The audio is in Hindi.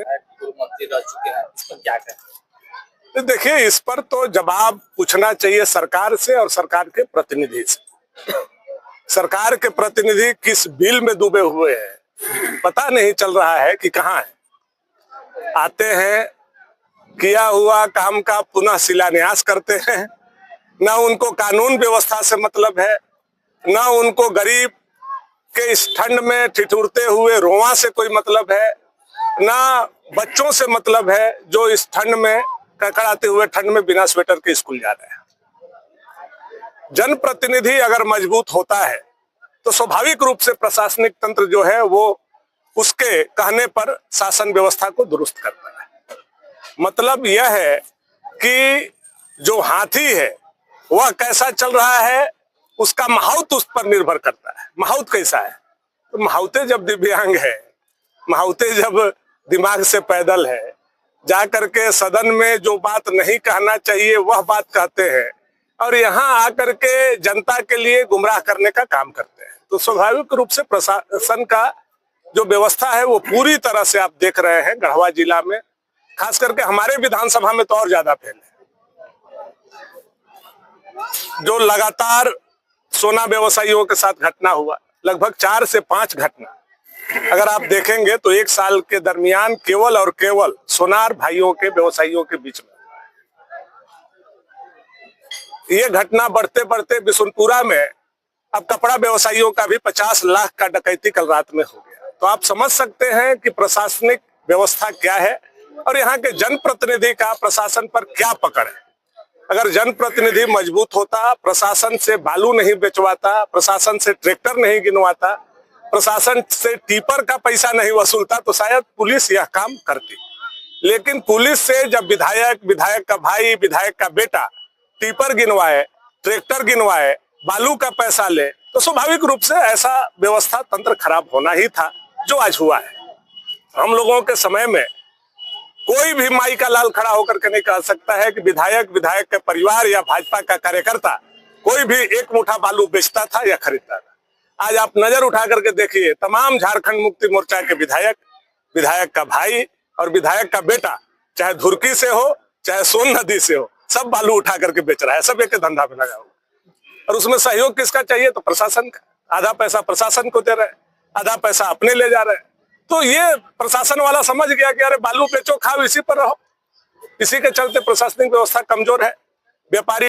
में। पूर्व मंत्री रह चुके हैं, इस पर क्या कहें? देखिए, इस पर तो जवाब पूछना चाहिए सरकार से और सरकार के प्रतिनिधि से। सरकार के प्रतिनिधि किस बिल में डूबे हुए हैं पता नहीं चल रहा है कि कहाँ है। आते हैं, किया हुआ काम का पुनः शिलान्यास करते हैं। ना उनको कानून व्यवस्था से मतलब है, ना उनको गरीब के इस ठंड में ठिठुरते हुए रोआ से कोई मतलब है, ना बच्चों से मतलब है जो इस ठंड में कड़कड़ाते हुए ठंड में बिना स्वेटर के स्कूल जा रहे हैं। जनप्रतिनिधि अगर मजबूत होता है तो स्वाभाविक रूप से प्रशासनिक तंत्र जो है वो उसके कहने पर शासन व्यवस्था को दुरुस्त करता है। मतलब यह है कि जो हाथी है वह कैसा चल रहा है उसका महाउत उस पर निर्भर करता है। महाउत कैसा है, तो महाउते जब दिव्यांग है, महाउते जब दिमाग से पैदल है, जा करके सदन में जो बात नहीं कहना चाहिए वह बात कहते हैं और यहाँ आकर के जनता के लिए गुमराह करने का काम करते हैं, तो स्वाभाविक रूप से प्रशासन का जो व्यवस्था है वो पूरी तरह से आप देख रहे हैं गढ़वा जिला में, खास करके हमारे विधानसभा में तो और ज्यादा फैले। जो लगातार सोना व्यवसायियों के साथ घटना हुआ, लगभग 4 से 5 घटना अगर आप देखेंगे तो 1 साल के दरमियान केवल और केवल सोनार भाइयों के व्यवसायियों के बीच में ये घटना बढ़ते बढ़ते बिशुनपुरा में अब कपड़ा व्यवसायियों का भी 50 लाख का डकैती कल रात में हो गया। तो आप समझ सकते हैं कि प्रशासनिक व्यवस्था क्या है और यहाँ के जनप्रतिनिधि का प्रशासन पर क्या पकड़ है। अगर जनप्रतिनिधि मजबूत होता, प्रशासन से बालू नहीं बेचवाता, प्रशासन से ट्रैक्टर नहीं गिनवाता, प्रशासन से टिपर का पैसा नहीं वसूलता तो शायद पुलिस यह काम करती। लेकिन पुलिस से जब विधायक का भाई, विधायक का बेटा टिपर गिनवाए, ट्रैक्टर गिनवाए, बालू का पैसा ले, तो स्वाभाविक रूप से ऐसा व्यवस्था तंत्र खराब होना ही था जो आज हुआ है। हम लोगों के समय में कोई भी माई का लाल खड़ा होकर के नहीं कह सकता है कि विधायक के परिवार या भाजपा का कार्यकर्ता कोई भी एक मुठ्ठा बालू बेचता था या खरीदता था। आज आप नजर उठा करके देखिए, तमाम झारखंड मुक्ति मोर्चा के विधायक का भाई और विधायक का बेटा, चाहे धुरकी से हो चाहे सोन नदी से हो, सब बालू उठा करके बेच रहा है, सब एक धंधा में लगा हुआ। और उसमें सहयोग किसका चाहिए, तो प्रशासन का। आधा पैसा प्रशासन को दे रहे हैं, आधा पैसा अपने ले जा रहे हैं। तो ये प्रशासन वाला समझ गया कि अरे बालू बेचो खाओ, इसी पर रहो। इसी के चलते प्रशासनिक व्यवस्था कमजोर है। व्यापारी